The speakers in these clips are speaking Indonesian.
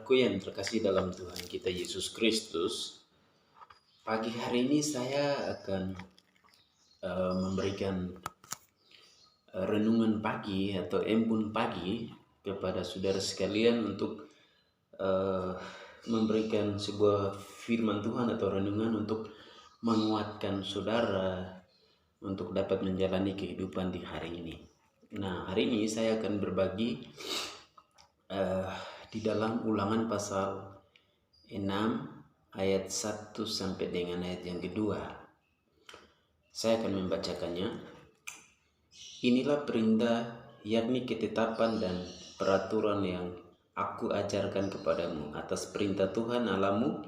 Saudaraku yang terkasih dalam Tuhan kita Yesus Kristus, pagi hari ini saya akan memberikan renungan pagi atau embun pagi kepada saudara sekalian untuk memberikan sebuah firman Tuhan atau renungan untuk menguatkan saudara untuk dapat menjalani kehidupan di hari ini. Nah, hari ini saya akan berbagi di dalam Ulangan pasal 6 ayat 1 sampai dengan ayat yang kedua. Saya akan membacakannya. Inilah perintah, yakni ketetapan dan peraturan yang aku ajarkan kepadamu atas perintah Tuhan Allahmu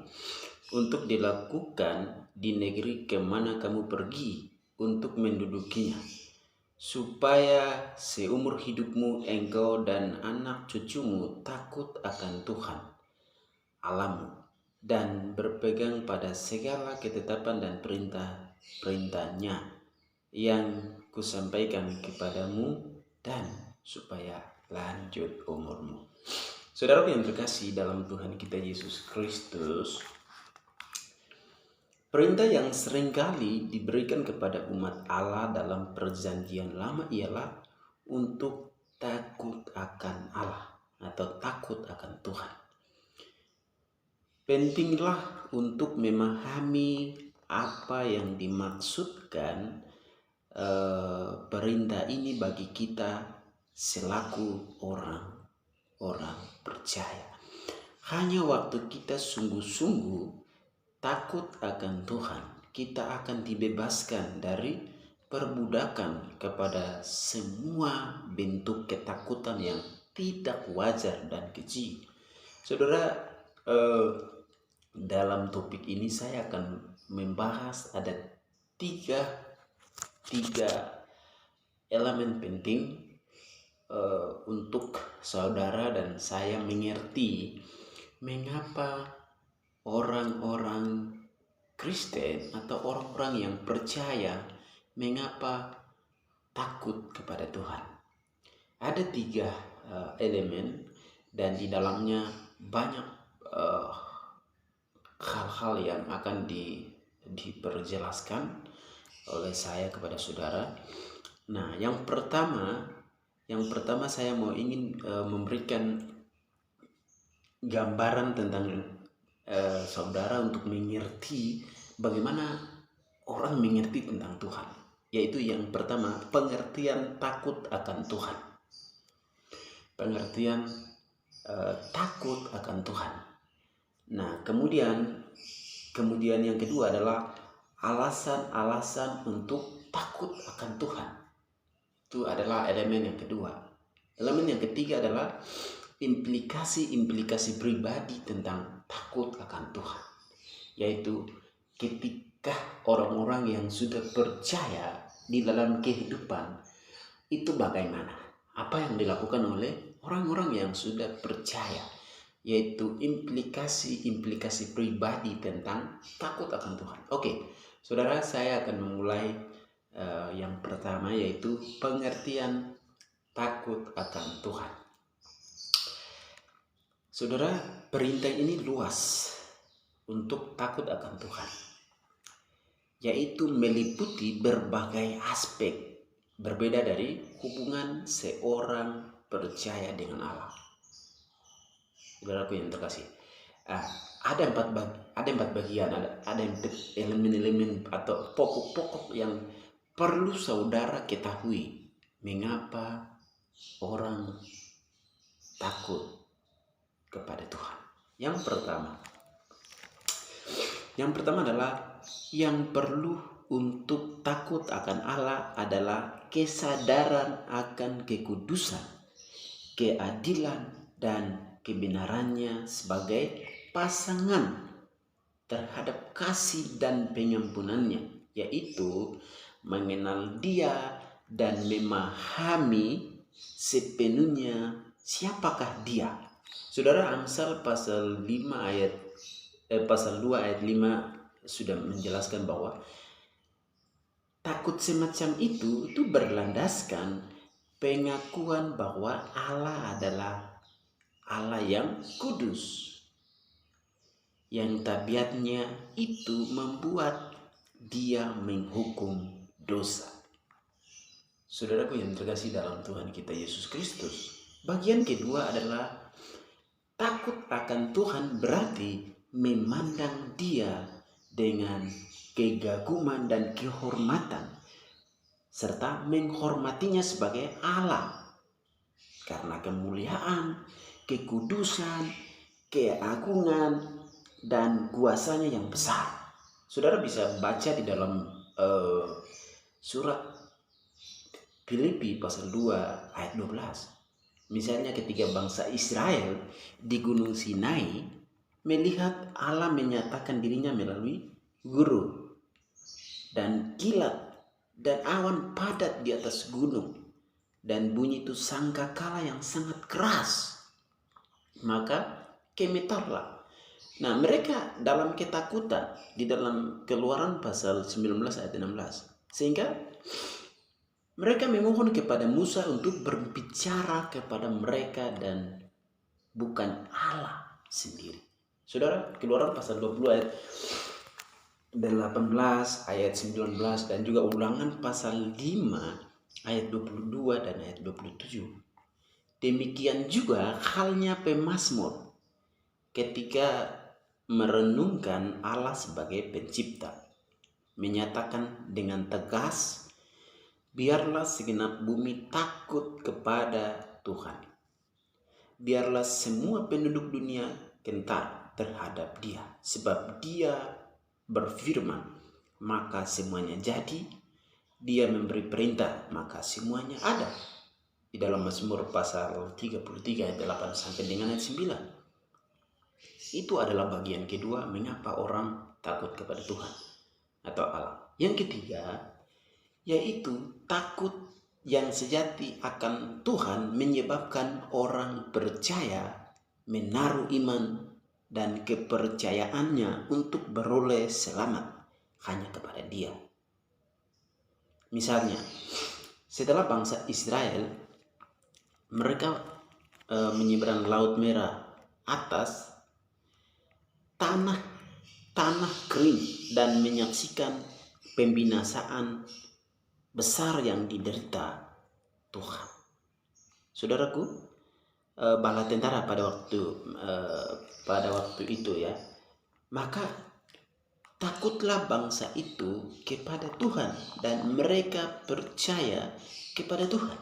untuk dilakukan di negeri kemana kamu pergi untuk mendudukinya, supaya seumur hidupmu engkau dan anak cucumu takut akan Tuhan Allahmu dan berpegang pada segala ketetapan dan perintah-perintahnya yang kusampaikan kepadamu, dan supaya lanjut umurmu. Saudara yang terkasih dalam Tuhan kita Yesus Kristus, perintah yang seringkali diberikan kepada umat Allah dalam perjanjian lama ialah untuk takut akan Allah atau takut akan Tuhan. Pentinglah untuk memahami apa yang dimaksudkan perintah ini bagi kita selaku orang percaya. Hanya waktu kita sungguh-sungguh takut akan Tuhan, kita akan dibebaskan dari perbudakan kepada semua bentuk ketakutan yang tidak wajar dan keji. Saudara, dalam topik ini saya akan membahas ada tiga elemen penting untuk saudara dan saya mengerti mengapa orang-orang Kristen atau orang-orang yang percaya mengapa takut kepada Tuhan. Ada tiga elemen dan di dalamnya banyak hal-hal yang akan diperjelaskan oleh saya kepada saudara. Nah, yang pertama saya ingin memberikan gambaran tentang saudara untuk mengerti bagaimana orang mengerti tentang Tuhan. Yaitu yang pertama, pengertian takut akan Tuhan. Pengertian takut akan Tuhan. Nah, kemudian yang kedua adalah alasan-alasan untuk takut akan Tuhan. Itu adalah elemen yang kedua. Elemen yang ketiga adalah implikasi pribadi tentang takut akan Tuhan. Yaitu ketika orang-orang yang sudah percaya di dalam kehidupan itu bagaimana? Apa yang dilakukan oleh orang-orang yang sudah percaya? Yaitu implikasi pribadi tentang takut akan Tuhan. Oke, saudara, saya akan memulai yang pertama, yaitu pengertian takut akan Tuhan. Saudara, perintah ini luas untuk takut akan Tuhan, yaitu meliputi berbagai aspek berbeda dari hubungan seorang percaya dengan Allah. Saudaraku yang terkasih, ada empat bagian, ada elemen-elemen atau pokok-pokok yang perlu saudara ketahui mengapa orang takut kepada Tuhan. Yang pertama adalah yang perlu untuk takut akan Allah adalah kesadaran akan kekudusan, keadilan, dan kebenarannya sebagai pasangan terhadap kasih dan pengampunannya, yaitu mengenal Dia dan memahami sepenuhnya siapakah Dia. Saudara, Amsal pasal 2 ayat 5 sudah menjelaskan bahwa takut semacam itu berlandaskan pengakuan bahwa Allah adalah Allah yang kudus. yang tabiatnya itu membuat dia menghukum dosa. Saudaraku yang terkasih dalam Tuhan kita Yesus Kristus, bagian kedua adalah takut akan Tuhan berarti memandang Dia dengan kegaguman dan kehormatan, serta menghormatinya sebagai Allah karena kemuliaan, kekudusan, keagungan, dan kuasanya yang besar. Saudara bisa baca di dalam surat Filipi pasal 2 ayat 12. Misalnya ketika bangsa Israel di Gunung Sinai melihat Allah menyatakan dirinya melalui guru dan kilat dan awan padat di atas gunung dan bunyi itu sangkakala yang sangat keras, maka gemetarlah. Nah, mereka dalam ketakutan di dalam Keluaran pasal 19 ayat 16. Sehingga mereka memohon kepada Musa untuk berbicara kepada mereka dan bukan Allah sendiri. Saudara, Keluaran pasal 20 ayat 18, ayat 19, dan juga Ulangan pasal 5 ayat 22 dan ayat 27. Demikian juga halnya pemazmur ketika merenungkan Allah sebagai pencipta, menyatakan dengan tegas, biarlah segenap bumi takut kepada Tuhan. Biarlah semua penduduk dunia gentar terhadap Dia, sebab Dia berfirman, maka semuanya jadi. Dia memberi perintah, maka semuanya ada. Di dalam Mazmur pasal 33 ayat 8 sampai dengan ayat 9. Itu adalah bagian kedua mengapa orang takut kepada Tuhan atau Allah. Yang ketiga, yaitu takut yang sejati akan Tuhan menyebabkan orang percaya menaruh iman dan kepercayaannya untuk beroleh selamat hanya kepada Dia. Misalnya, setelah bangsa Israel mereka menyeberang Laut Merah atas tanah kering dan menyaksikan pembinasaan besar yang diderita Tuhan. Saudaraku, bala tentara pada waktu itu ya, maka takutlah bangsa itu kepada Tuhan dan mereka percaya kepada Tuhan.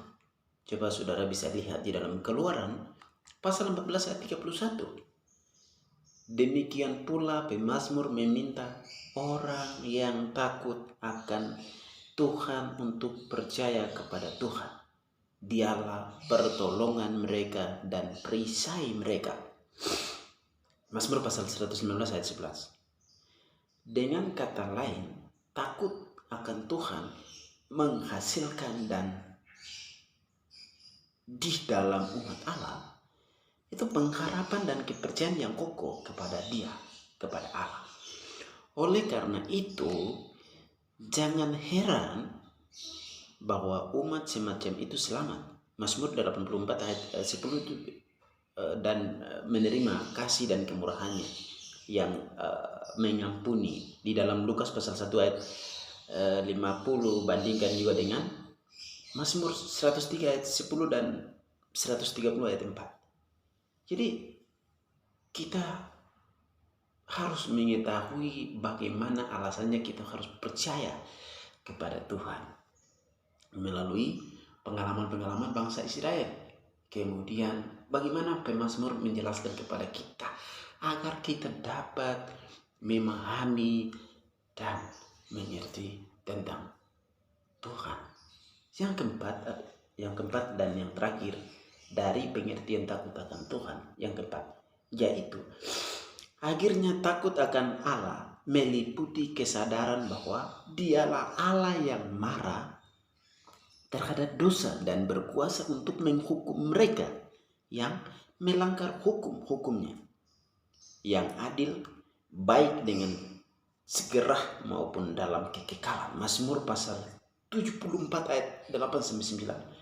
Coba saudara bisa lihat di dalam Keluaran pasal 14 ayat 31. Demikian pula pemazmur meminta orang yang takut akan Tuhan untuk percaya kepada Tuhan. Dialah pertolongan mereka dan perisai mereka. Mazmur pasal 119 ayat 11. Dengan kata lain, takut akan Tuhan menghasilkan dan di dalam umat Allah itu pengharapan dan kepercayaan yang kokoh kepada Dia, kepada Allah. Oleh karena itu, jangan heran bahwa umat semacam itu selamat. Mazmur 84 ayat 10 itu dan menerima kasih dan kemurahannya yang mengampuni. Di dalam Lukas pasal 1 ayat 50 bandingkan juga dengan Mazmur 103 ayat 10 dan 130 ayat 4. Jadi kita harus mengetahui bagaimana alasannya kita harus percaya kepada Tuhan melalui pengalaman-pengalaman bangsa Israel. Kemudian bagaimana pemazmur menjelaskan kepada kita agar kita dapat memahami dan mengerti tentang Tuhan. Yang keempat dan yang terakhir dari pengertian takut akan Tuhan, yang keempat, yaitu akhirnya takut akan Allah meliputi kesadaran bahwa Dialah Allah yang marah terhadap dosa dan berkuasa untuk menghukum mereka yang melanggar hukum-hukumnya, yang adil, baik dengan segera maupun dalam kekekalan. Mazmur pasal 74 ayat 8-9.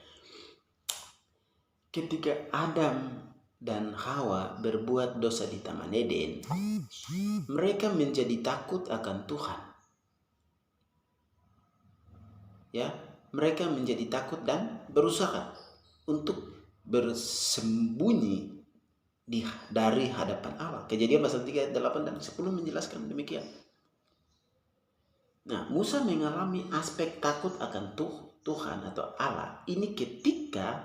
Ketika Adam dan Hawa berbuat dosa di Taman Eden, mereka menjadi takut akan Tuhan. Ya, mereka menjadi takut dan berusaha untuk bersembunyi dari hadapan Allah. Kejadian pasal 3 ayat 8 dan 10 menjelaskan demikian. Nah, Musa mengalami aspek takut akan Tuhan atau Allah ini ketika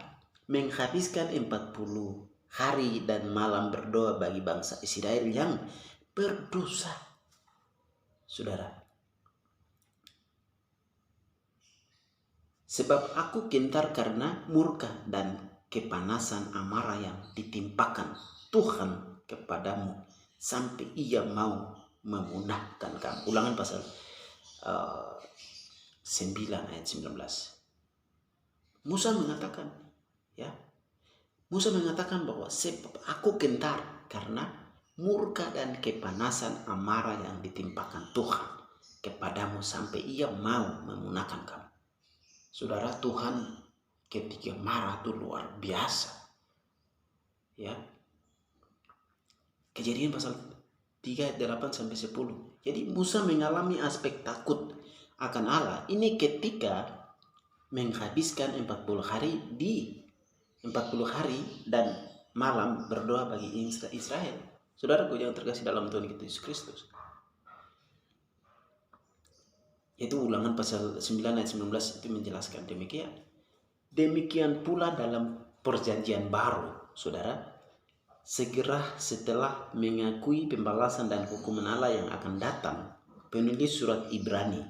menghabiskan 40 hari dan malam berdoa bagi bangsa Israel yang berdosa. Saudara, sebab aku gentar karena murka dan kepanasan amarah yang ditimpakan Tuhan kepadamu sampai ia mau memunahkan kamu. Ulangan pasal 9 ayat 19. Musa mengatakan bahwa sebab aku gentar karena murka dan kepanasan amarah yang ditimpakan Tuhan kepadamu sampai ia mau memunahkan kamu. Saudara, Tuhan ketika marah itu luar biasa. Ya. Kejadian pasal 3 ayat 8 sampai 10. Jadi Musa mengalami aspek takut akan Allah ini ketika menghabiskan 40 hari dan malam berdoa bagi Israel. Saudaraku yang terkasih dalam Tuhan kita Yesus Kristus. Itu Ulangan pasal 9 ayat 19 itu menjelaskan demikian. Demikian pula dalam perjanjian baru, saudara. Segera setelah mengakui pembalasan dan hukuman Allah yang akan datang, penulis surat Ibrani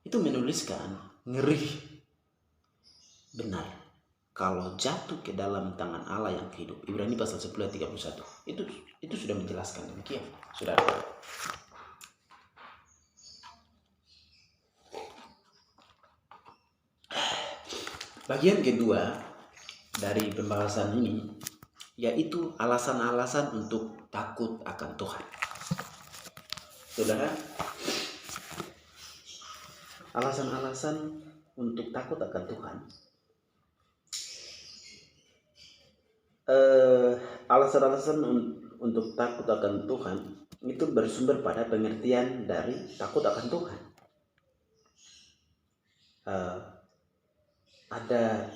itu menuliskan ngeri benar kalau jatuh ke dalam tangan Allah yang hidup. Ibrani pasal 10 ayat 31. Itu sudah menjelaskan demikian, saudara. Bagian kedua dari pembahasan ini yaitu alasan-alasan untuk takut akan Tuhan. Saudara, alasan-alasan untuk takut akan Tuhan. Alasan-alasan untuk takut akan Tuhan itu bersumber pada pengertian dari takut akan Tuhan. Ada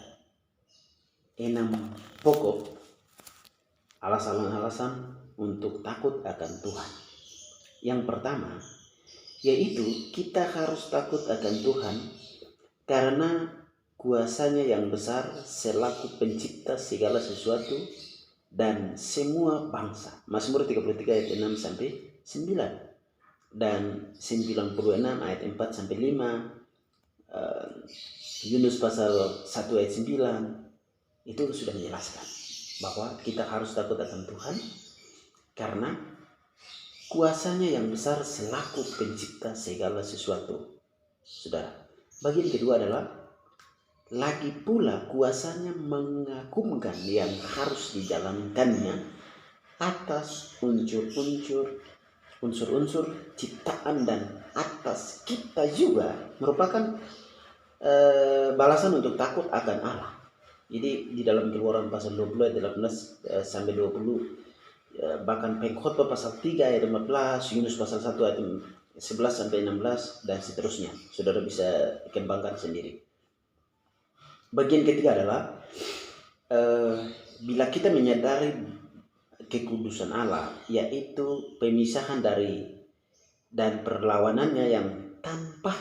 6 pokok alasan-alasan untuk takut akan Tuhan. Yang pertama, yaitu kita harus takut akan Tuhan karena kuasanya yang besar selaku pencipta segala sesuatu dan semua bangsa. Mazmur 33 ayat 6 sampai 9 dan 96 ayat 4 sampai 5. Yunus pasal 1 ayat 9 itu sudah menjelaskan bahwa kita harus takut akan Tuhan karena kuasanya yang besar selaku pencipta segala sesuatu. Saudara, bagian kedua adalah lagi pula kuasanya mengagumkan yang harus dijalankannya atas unsur-unsur ciptaan dan atas kita juga merupakan balasan untuk takut akan Allah. Jadi di dalam Keluaran pasal 20 ayat 18 sampai 20, bahkan Pengkhotbah pasal 3 ayat 14, Yunus pasal 1 ayat 11 sampai 16 dan seterusnya. Saudara bisa kembangkan sendiri. Bagian ketiga adalah bila kita menyadari kekudusan Allah, yaitu pemisahan dari dan perlawanannya yang tanpa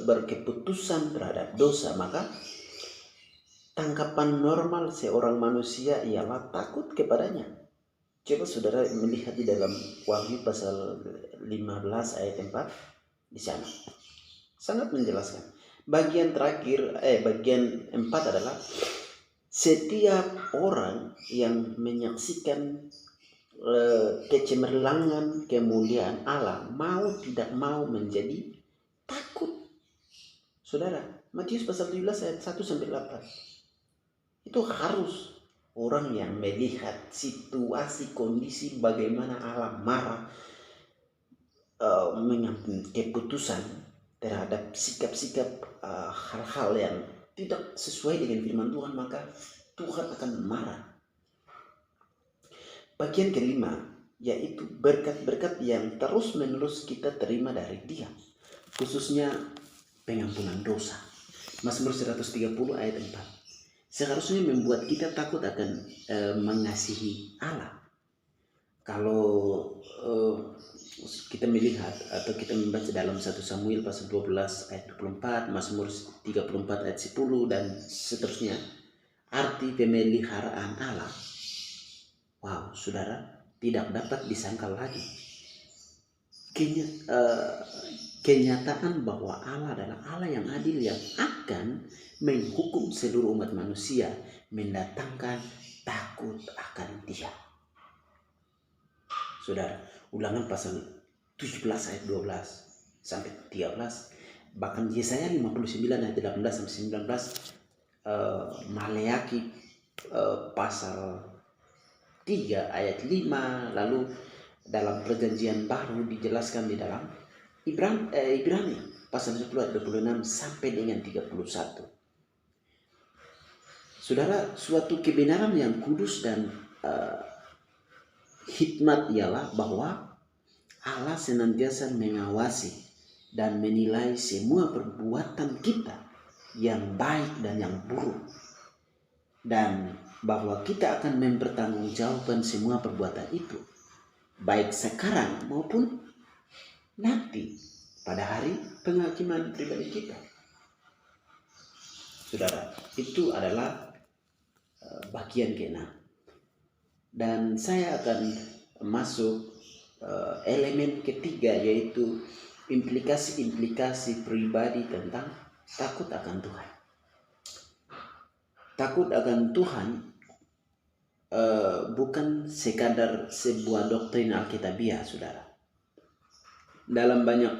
berkeputusan terhadap dosa, maka tangkapan normal seorang manusia ialah takut kepadanya. Coba saudara melihat di dalam Wahyu pasal 15 ayat 4 di sana. Sangat menjelaskan. Bagian 4 adalah setiap orang yang menyaksikan kecemerlangan kemuliaan Allah mau tidak mau menjadi takut. Saudara, Matius pasal 17 ayat 1 sampai 8. Itu harus orang yang melihat situasi kondisi bagaimana Allah marah mengambil keputusan terhadap sikap-sikap hal-hal yang tidak sesuai dengan firman Tuhan, maka Tuhan akan marah. Bagian kelima yaitu berkat-berkat yang terus-menerus kita terima dari Dia, khususnya pengampunan dosa. Mazmur 130 ayat 4 seharusnya membuat kita takut akan mengasihi Allah. Kalau kita melihat atau kita membaca dalam 1 Samuel pasal 12 ayat 24, Mazmur 34 ayat 10 dan seterusnya, arti pemeliharaan Allah, wow saudara, tidak dapat disangkal lagi. Kenyataan bahwa Allah adalah Allah yang adil, yang akan menghukum seluruh umat manusia, mendatangkan takut akan Dia. Saudara, Ulangan pasal 17 ayat 12 sampai 13, bahkan Yesaya 59 ayat 18 sampai 19, Maleaki pasal 3 ayat 5, lalu dalam perjanjian baru dijelaskan di dalam Ibrani pasal 10 ayat 26 sampai dengan 31. Saudara, suatu kebenaran yang kudus dan hikmat ialah bahwa Allah senantiasa mengawasi dan menilai semua perbuatan kita yang baik dan yang buruk, dan bahwa kita akan mempertanggungjawabkan semua perbuatan itu, baik sekarang maupun nanti pada hari penghakiman pribadi kita. Saudara, itu adalah bagian ke-6. Dan saya akan masuk elemen ketiga, yaitu implikasi-implikasi pribadi tentang takut akan Tuhan. Takut akan Tuhan bukan sekadar sebuah doktrin Alkitabiah, saudara. Dalam banyak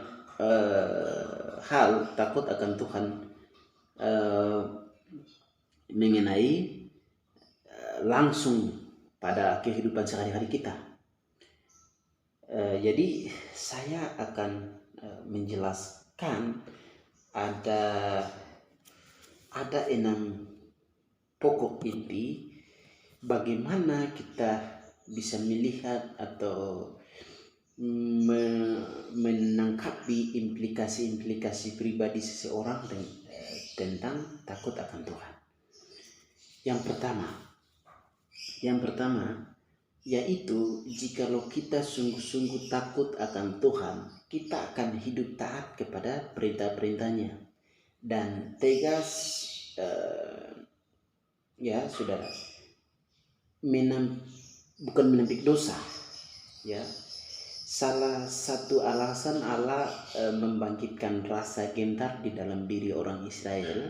hal, takut akan Tuhan mengenai langsung pada kehidupan sehari-hari kita. Jadi saya akan menjelaskan ada 6 pokok inti bagaimana kita bisa melihat atau menangkapi implikasi-implikasi pribadi seseorang tentang takut akan Tuhan. Yang pertama yaitu jikalau kita sungguh-sungguh takut akan Tuhan, kita akan hidup taat kepada perintah-perintahnya dan tegas, ya saudara, bukan menampik dosa. Ya, salah satu alasan Allah membangkitkan rasa gentar di dalam diri orang Israel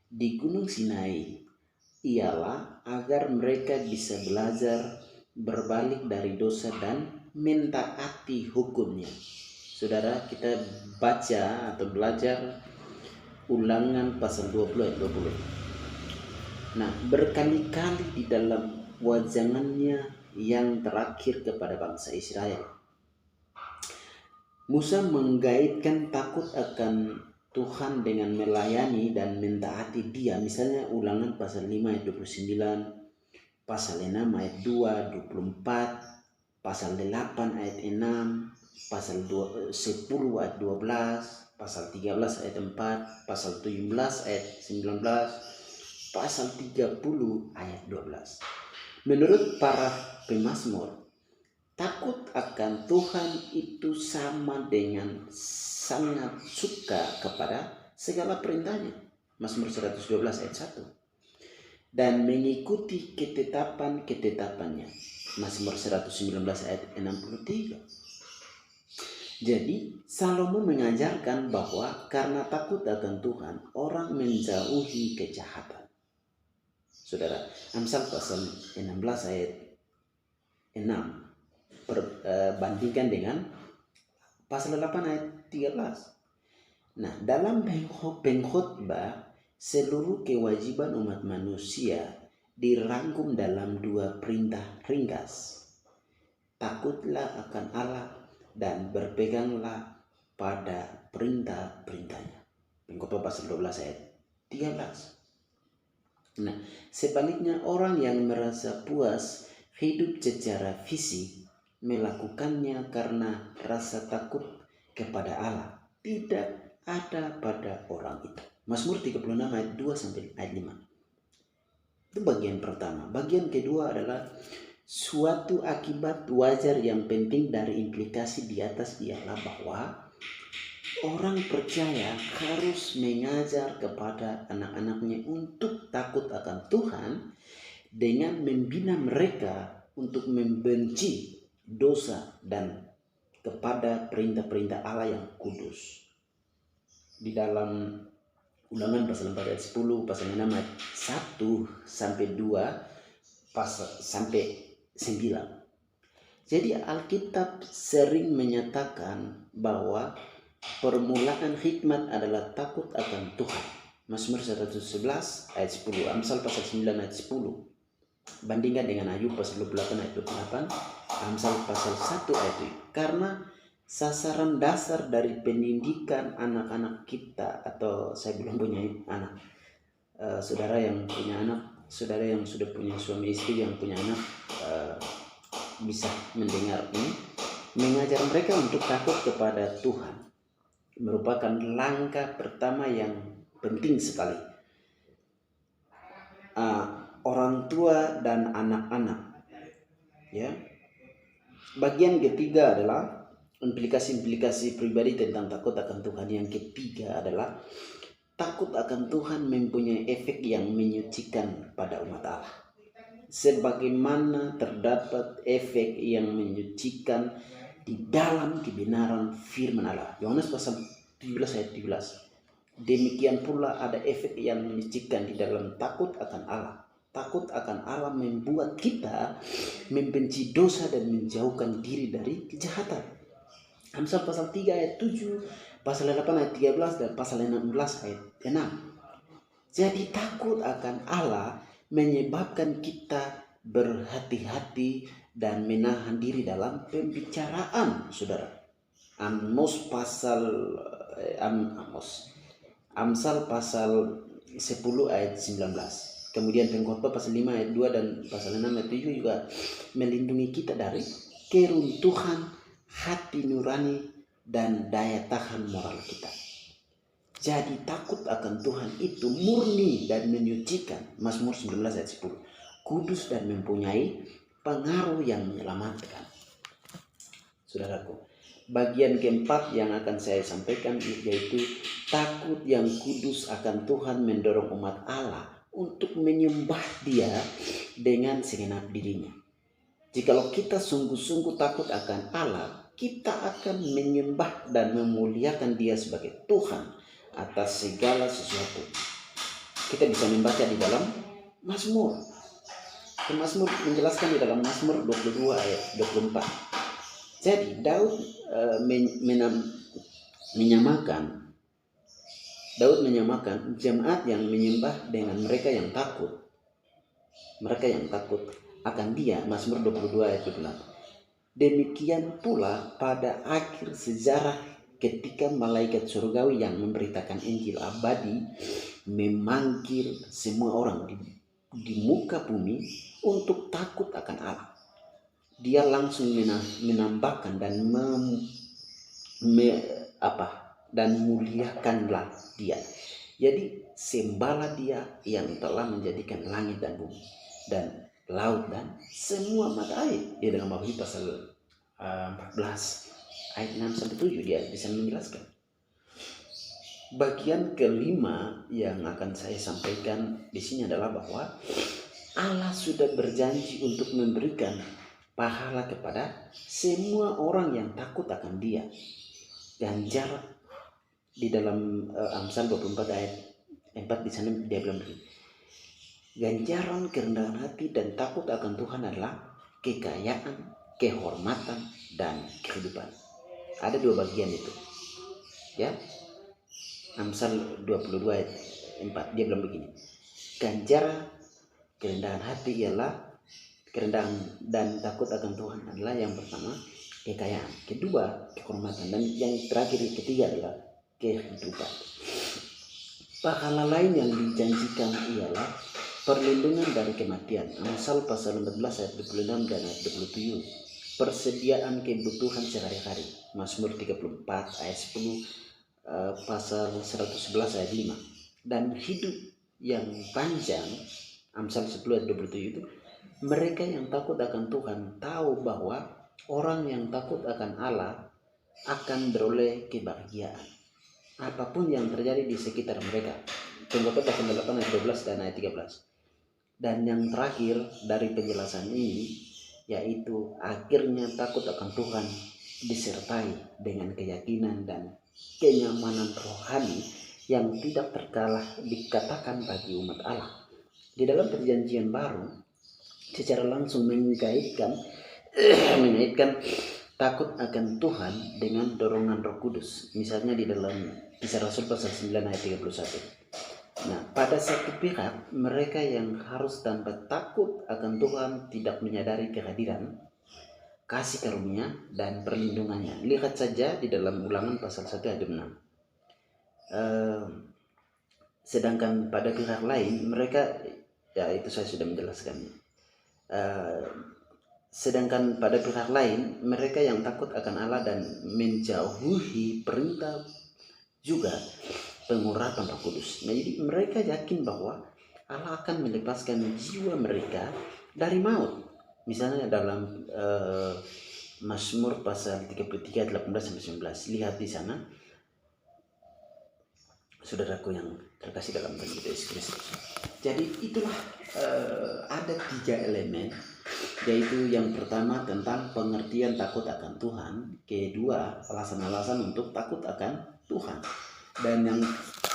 di Gunung Sinai ialah agar mereka bisa belajar berbalik dari dosa dan mentaati hukumnya. Saudara, kita baca atau belajar Ulangan pasal 20 ayat 20. Nah, berkali-kali di dalam wajangannya yang terakhir kepada bangsa Israel, Musa menggaitkan takut akan Tuhan dengan melayani dan mentaati Dia. Misalnya Ulangan pasal 5 ayat 29, pasal 6 ayat 2, 24, pasal 8 ayat 6, pasal 10 ayat 12, pasal 13 ayat 4, pasal 17 ayat 19, pasal 30 ayat 12. Menurut para pemazmur, takut akan Tuhan itu sama dengan sangat suka kepada segala perintahnya. Mazmur 112 ayat 1. Dan mengikuti ketetapan-ketetapannya. Mazmur 119 ayat 63. Jadi Salomo mengajarkan bahwa karena takut akan Tuhan, orang menjauhi kejahatan. Saudara, Amsal pasal 16 ayat 6 bandingkan dengan pasal 8 ayat 13. Nah, dalam pengkhotbah, seluruh kewajiban umat manusia dirangkum dalam 2 perintah ringkas. Takutlah akan Allah dan berpeganglah pada perintah-perintahnya. Pengkhotbah pasal 12 ayat 13. Nah, sebaliknya orang yang merasa puas hidup secara fisik, melakukannya karena rasa takut kepada Allah tidak ada pada orang itu. Mazmur 36 ayat 2 sampai ayat 5. Itu bagian pertama. Bagian kedua adalah suatu akibat wajar yang penting dari implikasi di atas ialah bahwa orang percaya harus mengajar kepada anak-anaknya untuk takut akan Tuhan dengan membina mereka untuk membenci dosa dan kepada perintah-perintah Allah yang kudus. Di dalam Ulangan pasal 4 ayat 10, pasal 6 ayat 1 sampai 2, pasal sampai 9. Jadi Alkitab sering menyatakan bahwa permulaan hikmat adalah takut akan Tuhan. Mazmur 111 ayat 10, Amsal pasal 9 ayat 10. Bandingkan dengan Ayub pasal 28 ayat 28, Amsal pasal 1 ayat 7. Karena sasaran dasar dari pendidikan anak-anak kita, atau saya belum punya anak, saudara yang punya anak, saudara yang sudah punya suami istri yang punya anak, bisa mendengar ini. Mengajar mereka untuk takut kepada Tuhan merupakan langkah pertama yang penting sekali. Orang tua dan anak-anak, ya. Bagian ketiga adalah implikasi-implikasi pribadi tentang takut akan Tuhan. Yang ketiga adalah takut akan Tuhan mempunyai efek yang menyucikan pada umat Allah. Sebagaimana terdapat efek yang menyucikan di dalam kebenaran firman Allah. Yohanes pasal 17 ayat 17. Demikian pula ada efek yang menyucikan di dalam takut akan Allah. Takut akan Allah membuat kita membenci dosa dan menjauhkan diri dari kejahatan. Amsal pasal 3 ayat 7, pasal 8 ayat 13, dan pasal 16 ayat 6. Jadi takut akan Allah menyebabkan kita berhati-hati dan menahan diri dalam pembicaraan, saudara. Amsal pasal 10 ayat 19. Kemudian Pengkhotbah pasal 5 ayat 2 dan pasal 6 ayat 7 juga melindungi kita dari keruntuhan hati nurani dan daya tahan moral kita. Jadi takut akan Tuhan itu murni dan menyucikan. Mazmur 19 ayat 10. Kudus dan mempunyai pengaruh yang menyelamatkan. Saudaraku, bagian keempat yang akan saya sampaikan yaitu takut yang kudus akan Tuhan mendorong umat Allah untuk menyembah Dia dengan segenap dirinya. Jikalau kita sungguh-sungguh takut akan Allah, kita akan menyembah dan memuliakan Dia sebagai Tuhan atas segala sesuatu. Kita bisa membaca di dalam Mazmur. Mazmur menjelaskan di dalam Mazmur 22 ayat 24. Jadi Daud menyamakan jemaat yang menyembah dengan mereka yang takut. Mereka yang takut akan Dia, Mazmur 22 ayat 28. Demikian pula pada akhir sejarah ketika malaikat surgawi yang memberitakan Injil abadi memanggil semua orang di muka bumi untuk takut akan Allah. Dia langsung menambahkan dan muliakanlah Dia. Jadi sembahlah Dia yang telah menjadikan langit dan bumi dan laut dan semua mata air. Di dalam Wahyu pasal 14 ayat 6 sampai 7 dia bisa menjelaskan. Bagian kelima yang akan saya sampaikan di sini adalah bahwa Allah sudah berjanji untuk memberikan pahala kepada semua orang yang takut akan Dia. Ganjar di dalam Amsal 24 ayat 4 di sana dia bilang begini. Ganjaran kerendahan hati dan takut akan Tuhan adalah kekayaan, kehormatan, dan kehidupan. Ada dua bagian itu. Ya. Amsal 22 ayat 4 dia bilang begini. Ganjaran kerendahan hati ialah kerendahan dan takut akan Tuhan adalah yang pertama kekayaan, kedua kehormatan, dan yang terakhir ketiga adalah kehidupan. Pahala lain yang dijanjikan ialah perlindungan dari kematian. Amsal pasal 14 ayat 26 dan ayat 27. Persediaan kebutuhan sehari-hari. Mazmur 34 ayat 10, pasal 111 ayat 5. Dan hidup yang panjang, Amsal 10 ayat 27 itu, mereka yang takut akan Tuhan tahu bahwa orang yang takut akan Allah akan beroleh kebahagiaan apapun yang terjadi di sekitar mereka. Pengkhotbah pasal 8 ayat 12 dan ayat 13. Dan yang terakhir dari penjelasan ini yaitu akhirnya takut akan Tuhan disertai dengan keyakinan dan kenyamanan rohani yang tidak terkalah dikatakan bagi umat Allah. Di dalam perjanjian baru secara langsung mengaitkan takut akan Tuhan dengan dorongan Roh Kudus. Misalnya di dalam Kisah Rasul pasal 9 ayat 31. Nah, pada satu pihak mereka yang harus tanpa takut akan Tuhan tidak menyadari kehadiran, kasih karunia dan perlindungannya. Lihat saja di dalam Ulangan pasal 1 ayat 6. Sedangkan pada pihak lain mereka, ya itu saya sudah menjelaskan. Sedangkan pada pihak lain mereka yang takut akan Allah dan menjauhi perintah juga pengurapan Roh Kudus. Nah, jadi mereka yakin bahwa Allah akan melepaskan jiwa mereka dari maut. Misalnya dalam Mazmur pasal 33 18-19. Lihat di sana, saudaraku yang terkasih dalam Tuhan Yesus Kristus. Jadi itulah ada 3 elemen, yaitu yang pertama tentang pengertian takut akan Tuhan, kedua alasan-alasan untuk takut akan Tuhan, dan yang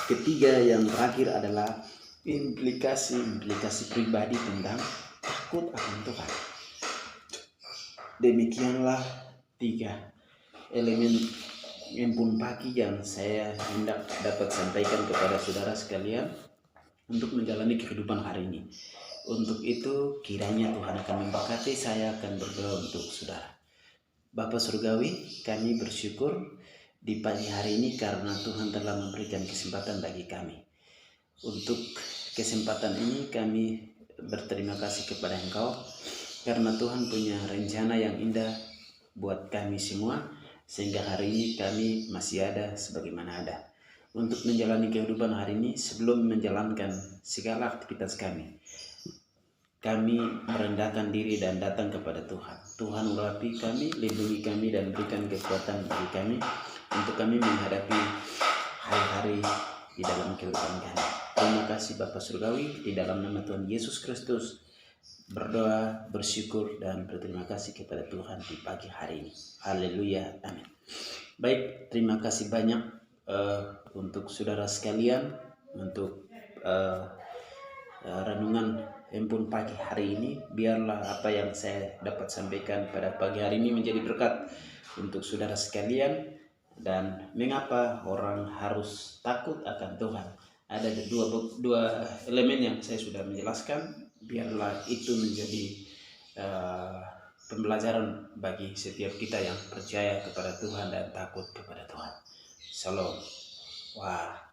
ketiga yang terakhir adalah implikasi pribadi tentang takut akan Tuhan. Demikianlah 3 elemen Embun Pagi yang saya hendak dapat sampaikan kepada saudara sekalian untuk menjalani kehidupan hari ini. Untuk itu kiranya Tuhan akan memberkati. Saya akan berdoa untuk saudara. Bapa Surgawi, kami bersyukur di pagi hari ini karena Tuhan telah memberikan kesempatan bagi kami. Untuk kesempatan ini kami berterima kasih kepada Engkau karena Tuhan punya rencana yang indah buat kami semua, sehingga hari ini kami masih ada sebagaimana ada. Untuk menjalani kehidupan hari ini, sebelum menjalankan segala aktivitas kami merendahkan diri dan datang kepada Tuhan. Tuhan urapi kami, lindungi kami, dan berikan kekuatan bagi kami untuk kami menghadapi hari-hari di dalam kehidupan kami. Terima kasih Bapa Surgawi, di dalam nama Tuhan Yesus Kristus berdoa, bersyukur, dan berterima kasih kepada Tuhan di pagi hari ini. Haleluya, amin. Baik, terima kasih banyak untuk saudara sekalian untuk renungan Embun Pagi hari ini. Biarlah apa yang saya dapat sampaikan pada pagi hari ini menjadi berkat untuk saudara sekalian. Dan mengapa orang harus takut akan Tuhan? Ada dua elemen yang saya sudah menjelaskan. Biarlah itu menjadi pembelajaran bagi setiap kita yang percaya kepada Tuhan dan takut kepada Tuhan. Shalom. Wah.